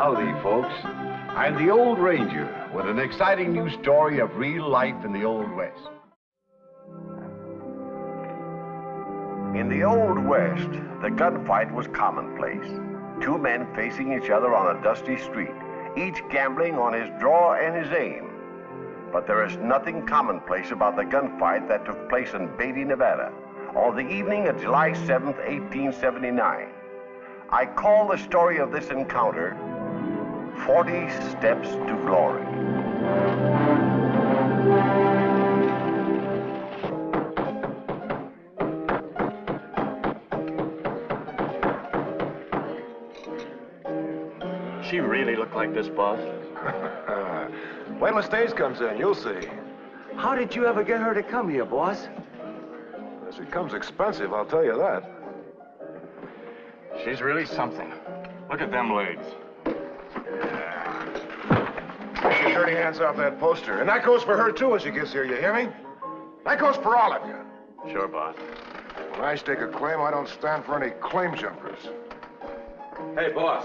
Howdy, folks. I'm the Old Ranger with an exciting new story of real life in the Old West. In the Old West, the gunfight was commonplace. Two men facing each other on a dusty street, each gambling on his draw and his aim. But there is nothing commonplace about the gunfight that took place in Beatty, Nevada, on the evening of July 7th, 1879. I call the story of this encounter 40 Steps to Glory. She really looked like this, boss. Wait till the stage comes in, you'll see. How did you ever get her to come here, boss? She comes expensive, I'll tell you that. She's really something. Look at them legs. Get your dirty hands off that poster. And that goes for her, too, when she gets here, you hear me? That goes for all of you. Sure, boss. When I stake a claim, I don't stand for any claim jumpers. Hey, boss.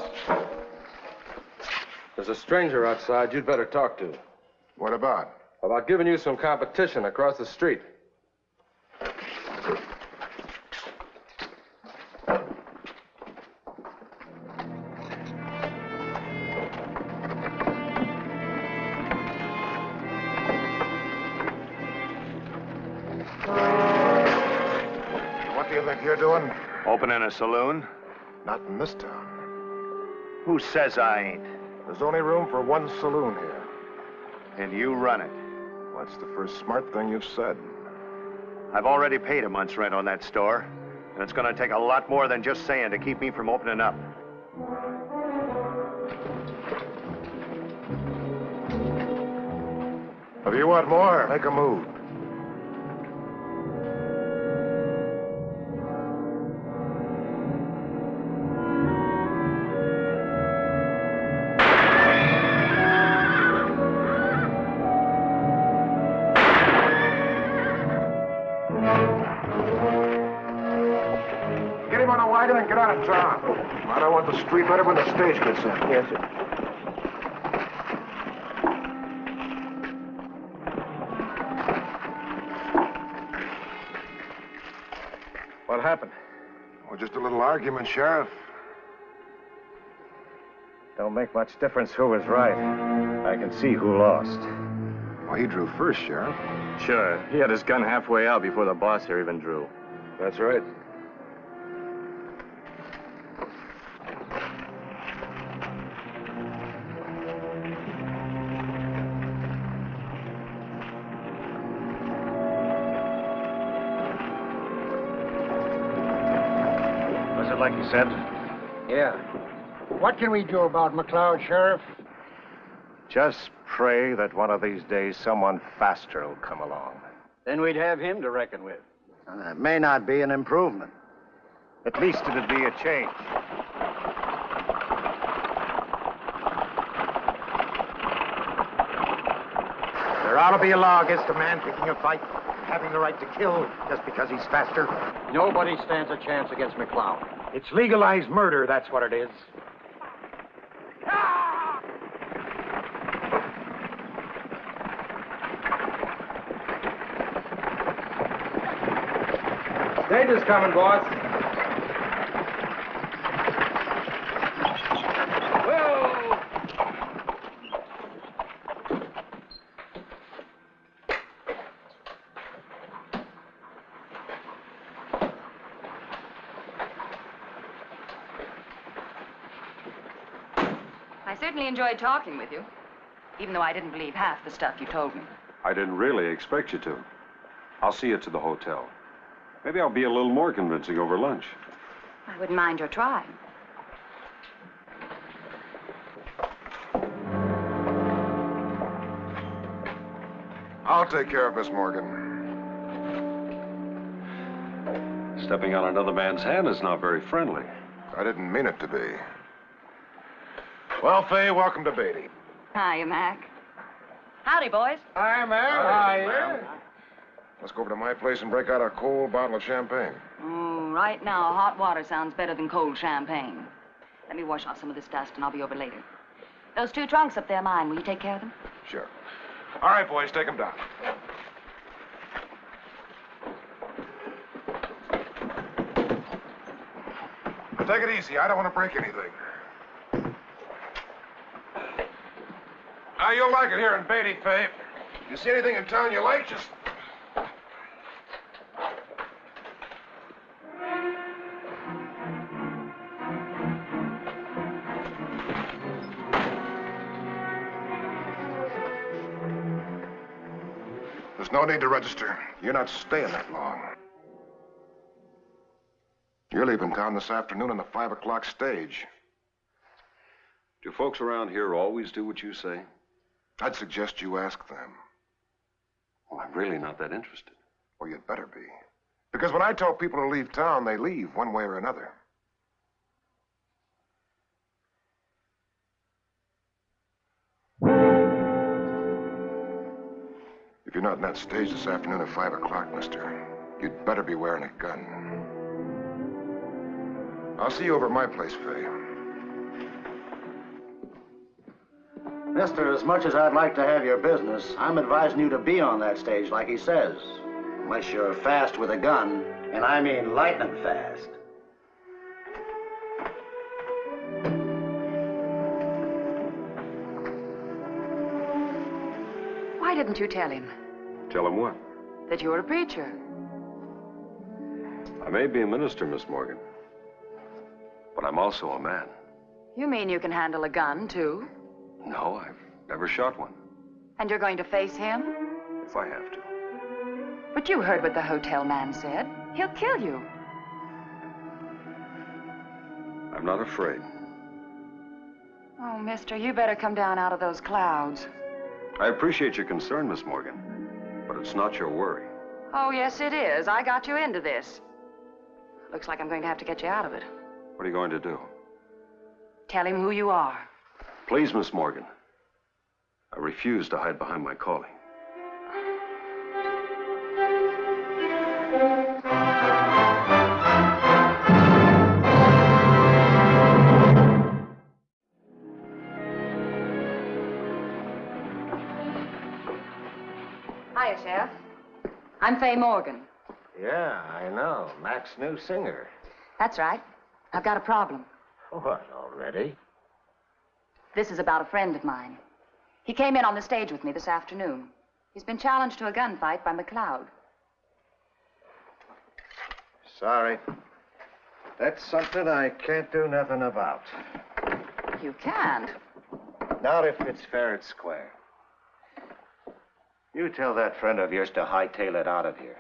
There's a stranger outside you'd better talk to. What about? About giving you some competition across the street. What do you think you're doing? Opening a saloon? Not in this town. Who says I ain't? There's only room for one saloon here. And you run it. That's the first smart thing you've said. I've already paid a month's rent on that store, and it's going to take a lot more than just saying to keep me from opening up. If you want more, make a move. Get him on a wagon and get out of town. I don't want the street better when the stage gets in. Yes, sir. What happened? Well, just a little argument, Sheriff. Don't make much difference who was right. I can see who lost. Well, he drew first, Sheriff. Sure. He had his gun halfway out before the boss here even drew. That's right. Was it like you said? Yeah. What can we do about McLeod, Sheriff? Just pray that one of these days someone faster will come along. Then we'd have him to reckon with. It may not be an improvement. At least it'd be a change. There ought to be a law against a man picking a fight, having the right to kill just because he's faster. Nobody stands a chance against McLeod. It's legalized murder, that's what it is. Stage is coming, boss. Whoa! I certainly enjoyed talking with you, even though I didn't believe half the stuff you told me. I didn't really expect you to. I'll see you to the hotel. Maybe I'll be a little more convincing over lunch. I wouldn't mind your trying. I'll take care of Miss Morgan. Stepping on another man's hand is not very friendly. I didn't mean it to be. Well, Fay, welcome to Beatty. Hiya, Mac. Howdy, boys. Hi, Mary. Let's go over to my place and break out a cold bottle of champagne. Right now, hot water sounds better than cold champagne. Let me wash off some of this dust, and I'll be over later. Those 2 trunks up there are mine. Will you take care of them? Sure. All right, boys, take them down. Now, take it easy. I don't want to break anything. Now, you'll like it here in Beatty, Faye. If you see anything in town you like, just... There's no need to register. You're not staying that long. You're leaving town this afternoon on the 5 o'clock stage. Do folks around here always do what you say? I'd suggest you ask them. Well, I'm really not that interested. Or you'd better be. Because when I tell people to leave town, they leave one way or another. If you're not in that stage this afternoon at 5 o'clock, mister, you'd better be wearing a gun. I'll see you over at my place, Faye. Mister, as much as I'd like to have your business, I'm advising you to be on that stage like he says. Unless you're fast with a gun, and I mean lightning fast. Why didn't you tell him? Tell him what? That you're a preacher. I may be a minister, Miss Morgan. But I'm also a man. You mean you can handle a gun, too? No, I've never shot one. And you're going to face him? If I have to. But you heard what the hotel man said. He'll kill you. I'm not afraid. Oh, mister, you better come down out of those clouds. I appreciate your concern, Miss Morgan, but it's not your worry. Oh, yes, it is. I got you into this. Looks like I'm going to have to get you out of it. What are you going to do? Tell him who you are. Please, Miss Morgan. I refuse to hide behind my calling. Hiya, Sheriff. I'm Faye Morgan. Yeah, I know. Mac's new singer. That's right. I've got a problem. What, already? This is about a friend of mine. He came in on the stage with me this afternoon. He's been challenged to a gunfight by McLeod. Sorry. That's something I can't do nothing about. You can't. Not if it's fair and square. You tell that friend of yours to hightail it out of here.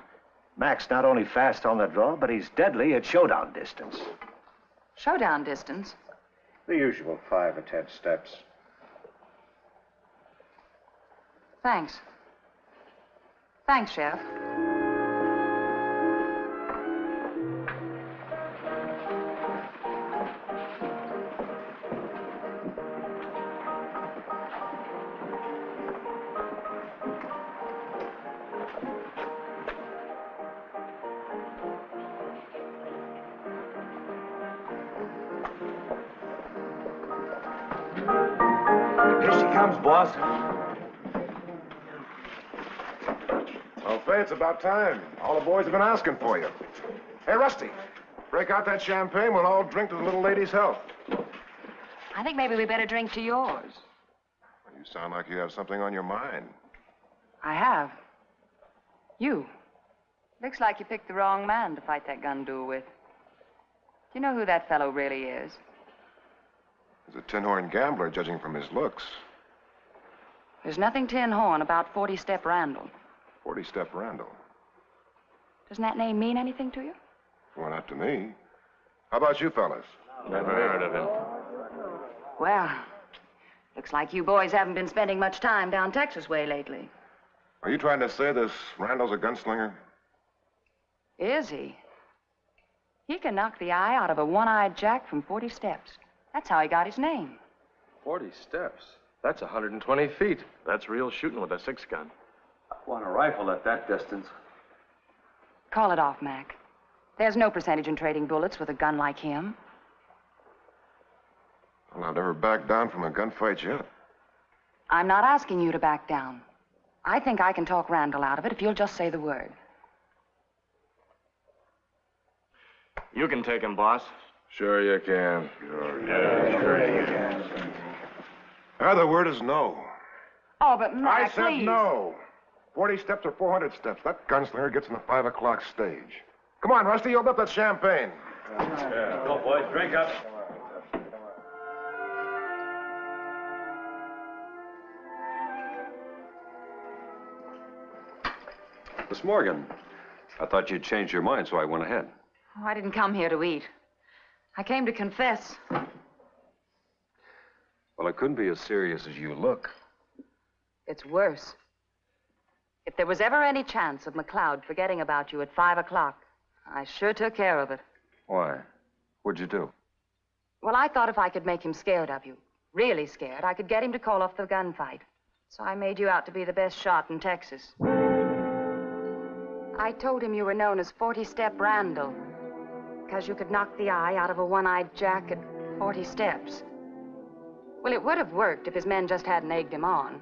Mac's not only fast on the draw, but he's deadly at showdown distance. Showdown distance? The usual 5 or 10 steps. Thanks. Thanks, Sheriff. Here she comes, boss. Well, Faye, it's about time. All the boys have been asking for you. Hey, Rusty, break out that champagne. We'll all drink to the little lady's health. I think maybe we better drink to yours. You sound like you have something on your mind. I have. You. Looks like you picked the wrong man to fight that gun duel with. Do you know who that fellow really is? He's a tin-horn gambler, judging from his looks. There's nothing tin horn about 40-step Randall. 40-step Randall. Doesn't that name mean anything to you? Well, not to me. How about you fellas? Never heard of him. Well, looks like you boys haven't been spending much time down Texas way lately. Are you trying to say this Randall's a gunslinger? Is he? He can knock the eye out of a one-eyed jack from 40 steps. That's how he got his name. 40 steps. That's 120 feet. That's real shooting with a 6-gun. I want a rifle at that distance. Call it off, Mac. There's no percentage in trading bullets with a gun like him. Well, I've never backed down from a gunfight yet. I'm not asking you to back down. I think I can talk Randall out of it if you'll just say the word. You can take him, boss. Sure you can. Sure you can. The word is no. Oh, but Mac, I said please. no. 40 steps or 400 steps. That gunslinger gets in the 5 o'clock stage. Come on, Rusty, open up that champagne. Go, boys, drink up. Miss Morgan, I thought you'd changed your mind, so I went ahead. Oh, I didn't come here to eat. I came to confess. Well, it couldn't be as serious as you look. It's worse. If there was ever any chance of McLeod forgetting about you at 5 o'clock, I sure took care of it. Why? What'd you do? Well, I thought if I could make him scared of you, really scared, I could get him to call off the gunfight. So I made you out to be the best shot in Texas. I told him you were known as 40-Step Randall, because you could knock the eye out of a one-eyed jack at 40 steps. Well, it would have worked if his men just hadn't egged him on.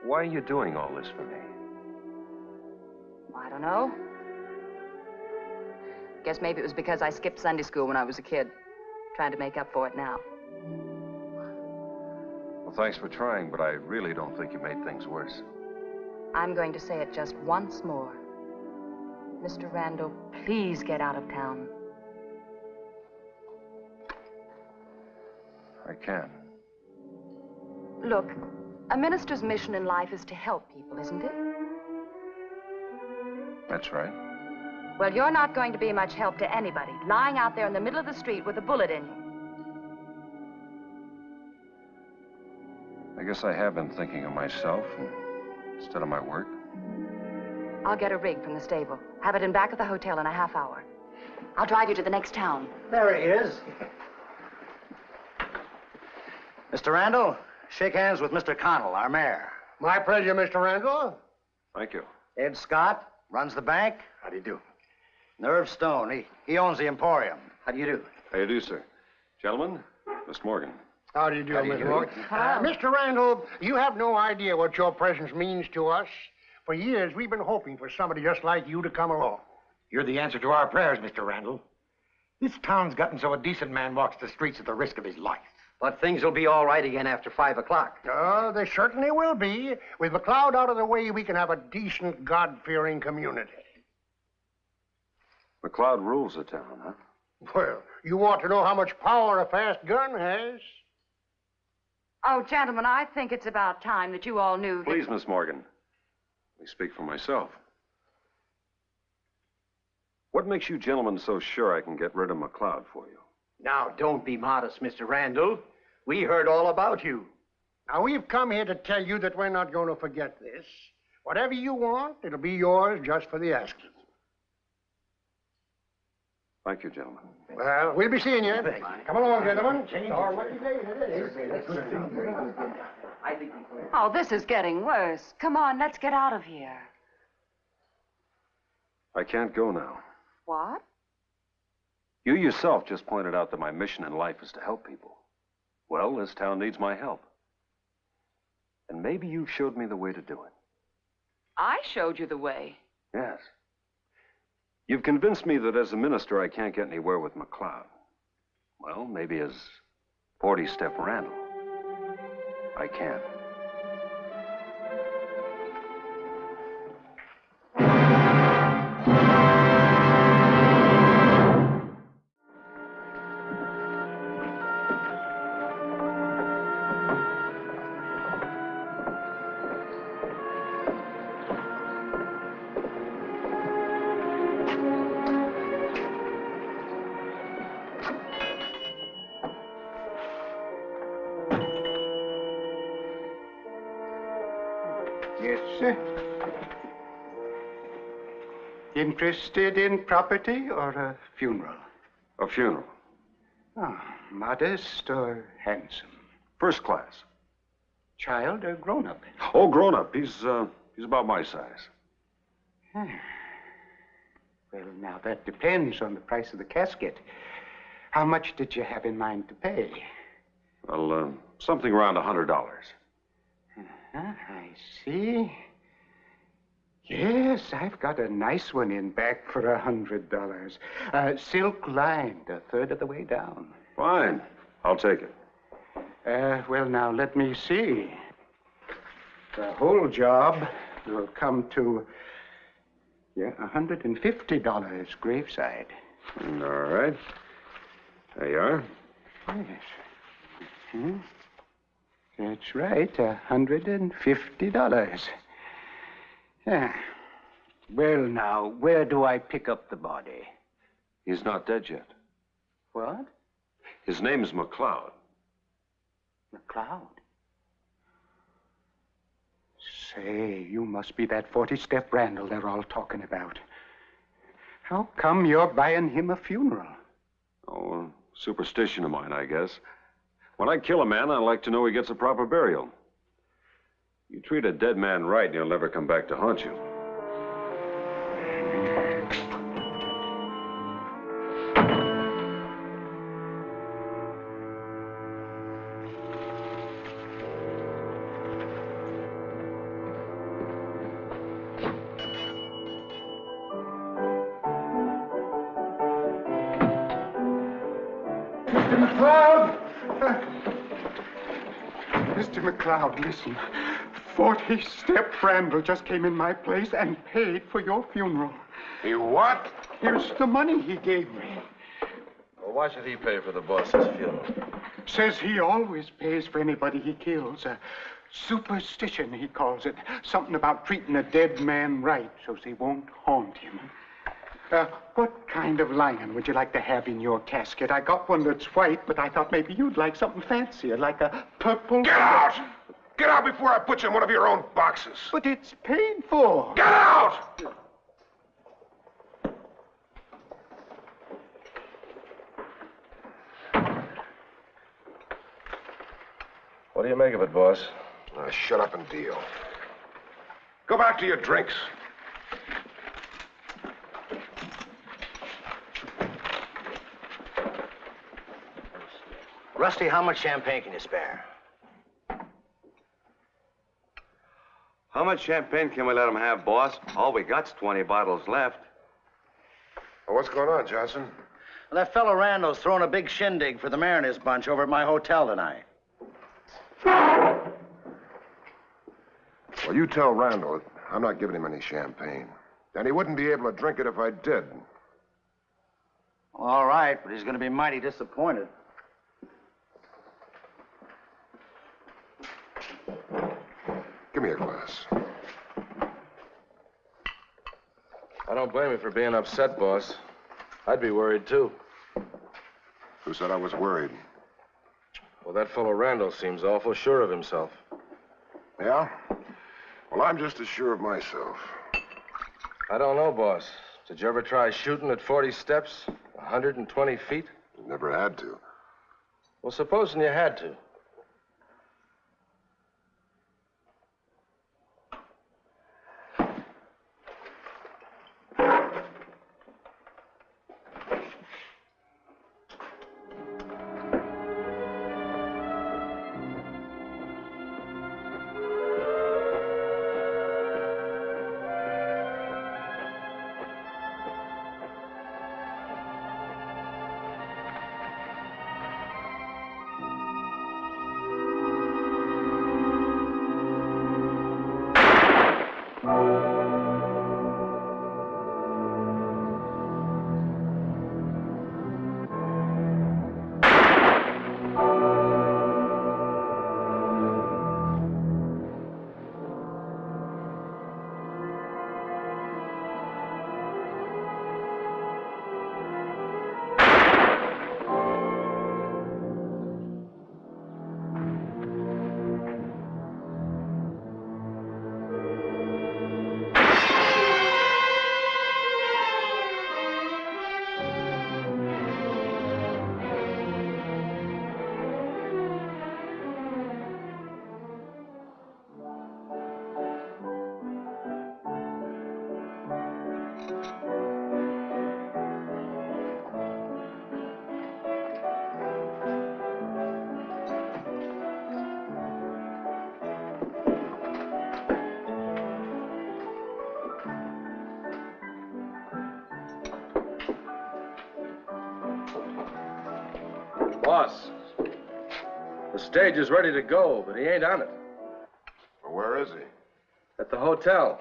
Why are you doing all this for me? I don't know. Guess maybe it was because I skipped Sunday school when I was a kid. Trying to make up for it now. Well, thanks for trying, but I really don't think you made things worse. I'm going to say it just once more. Mr. Randall, please get out of town. I can. Look, a minister's mission in life is to help people, isn't it? That's right. Well, you're not going to be much help to anybody, lying out there in the middle of the street with a bullet in you. I guess I have been thinking of myself instead of my work. I'll get a rig from the stable. Have it in back of the hotel in a half hour. I'll drive you to the next town. There he is. Mr. Randall, shake hands with Mr. Connell, our mayor. My pleasure, Mr. Randall. Thank you. Ed Scott runs the bank. How do you do? Nerve Stone, he owns the Emporium. How do you do? How do you do, sir? Gentlemen, Miss Morgan. How do you do, Mr. Morgan? Hello. Mr. Randall, you have no idea what your presence means to us. For years, we've been hoping for somebody just like you to come along. You're the answer to our prayers, Mr. Randall. This town's gotten so a decent man walks the streets at the risk of his life. But things will be all right again after 5 o'clock. Oh, they certainly will be. With McLeod out of the way, we can have a decent, God-fearing community. McLeod rules the town, huh? Well, you want to know how much power a fast gun has? Oh, gentlemen, I think it's about time that you all knew that... Please, Miss Morgan. Let me speak for myself. What makes you gentlemen so sure I can get rid of McLeod for you? Now, don't be modest, Mr. Randall. We heard all about you. Now, we've come here to tell you that we're not going to forget this. Whatever you want, it'll be yours just for the asking. Thank you, gentlemen. Well, we'll be seeing you. Come along, gentlemen. Our lucky day today. Oh, this is getting worse. Come on, let's get out of here. I can't go now. What? You yourself just pointed out that my mission in life is to help people. Well, this town needs my help. And maybe you showed me the way to do it. I showed you the way. Yes. You've convinced me that as a minister I can't get anywhere with McLeod. Well, maybe as 40-Step Randall, I can. Yes, sir. Interested in property or a funeral? A funeral. Oh, modest or handsome? First class. Child or grown-up? Oh, grown up. He's about my size. Well, now, that depends on the price of the casket. How much did you have in mind to pay? Well, something around $100. I see. Yes, I've got a nice one in back for $100. Silk lined, a third of the way down. Fine. I'll take it. Well, now, let me see. The whole job will come to, $150 graveside. All right. There you are. Yes. That's right, $150. Yeah. Well, now, where do I pick up the body? He's not dead yet. What? His name is McLeod. McLeod? Say, you must be that 40-step Randall they're all talking about. How come you're buying him a funeral? Oh, a superstition of mine, I guess. When I kill a man, I like to know he gets a proper burial. You treat a dead man right, and he'll never come back to haunt you. Mr. McLeod, listen. 40-step Randall just came in my place and paid for your funeral. He what? Here's the money he gave me. Well, why should he pay for the boss's funeral? Says he always pays for anybody he kills. Superstition, he calls it. Something about treating a dead man right so they won't haunt him. What kind of lion would you like to have in your casket? I got one that's white, but I thought maybe you'd like something fancier, like a purple... Get out! Get out before I put you in one of your own boxes. But it's paid for. Get out! What do you make of it, boss? Shut up and deal. Go back to your drinks. Rusty, how much champagne can you spare? How much champagne can we let him have, boss? All we got's 20 bottles left. Well, what's going on, Johnson? Well, that fellow Randall's throwing a big shindig for the Mariners bunch over at my hotel tonight. Well, you tell Randall I'm not giving him any champagne. And he wouldn't be able to drink it if I did. All right, but he's going to be mighty disappointed. Give me a glass. I don't blame you for being upset, boss. I'd be worried, too. Who said I was worried? Well, that fellow Randall seems awful sure of himself. Yeah? Well, I'm just as sure of myself. I don't know, boss. Did you ever try shooting at 40 steps? 120 feet? Never had to. Well, supposing you had to. Boss, the stage is ready to go, but he ain't on it. Well, where is he? At the hotel.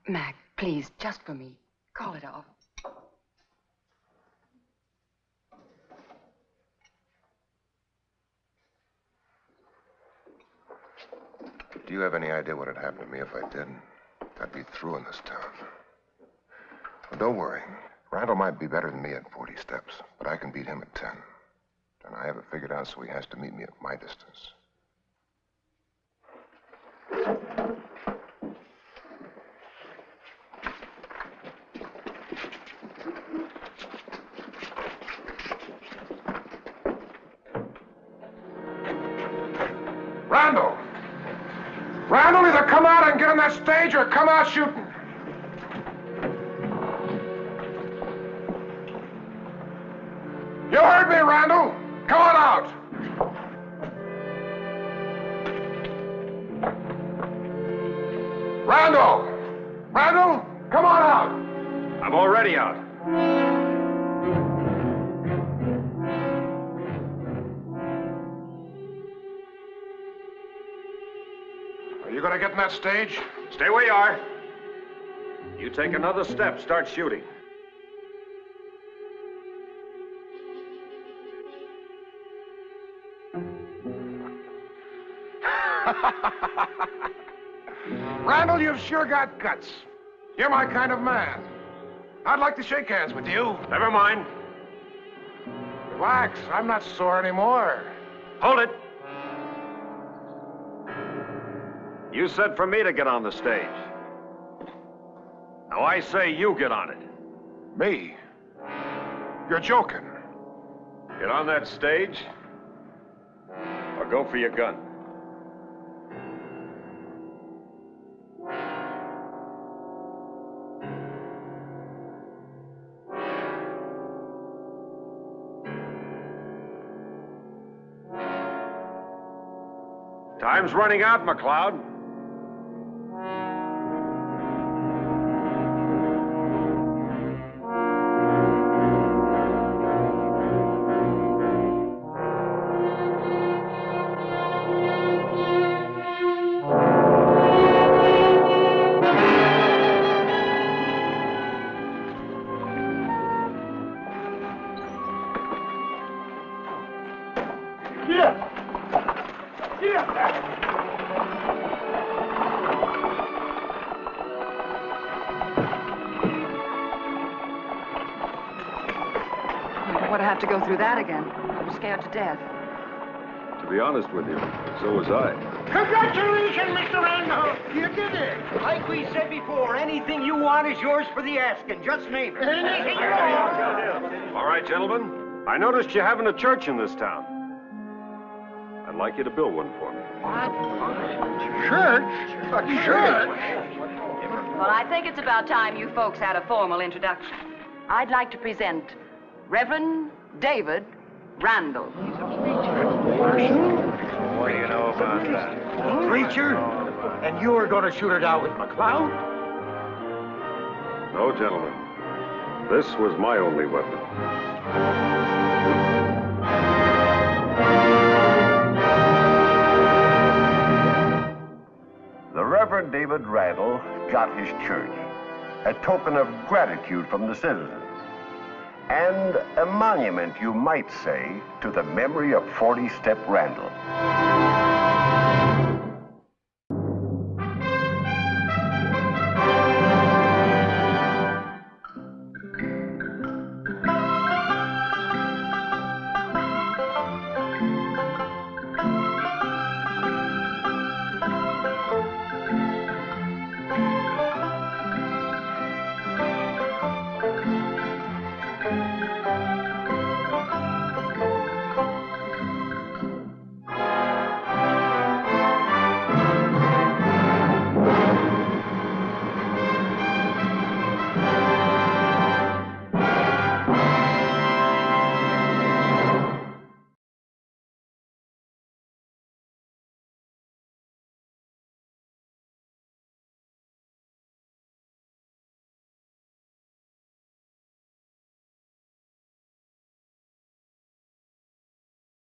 Mac, please, just for me, call it off. Do you have any idea what would happen to me if I did? I'd be through in this town. Well, don't worry. Randall might be better than me at 40 steps, but I can beat him at 10. And I have it figured out so he has to meet me at my distance. Randall! Randall, either come out and get on that stage or come out shooting. You heard me, Randall. Come on out. Randall! Randall, come on out. I'm already out. Are you going to get in that stage? Stay where you are. You take another step, start shooting. Randall, you've sure got guts. You're my kind of man. I'd like to shake hands with you. Never mind. Relax, I'm not sore anymore. Hold it. You said for me to get on the stage. Now I say you get on it. Me? You're joking. Get on that stage, or go for your gun. Time's running out, McLeod. What'd I have to go through that again? I was scared to death. To be honest with you, so was I. Congratulations, Mr. Randall. You did it. Like we said before, anything you want is yours for the asking. Just name it. Anything you want. All right, gentlemen. I noticed you having a church in this town. I'd like you to build one for me. Church? A church? Well, I think it's about time you folks had a formal introduction. I'd like to present Reverend David Randall. What do you know about that? Preacher? And you were going to shoot it out with McLeod? No, gentlemen. This was my only weapon. The Reverend David Randall got his church, a token of gratitude from the citizens, and a monument, you might say, to the memory of 40 Step Randall.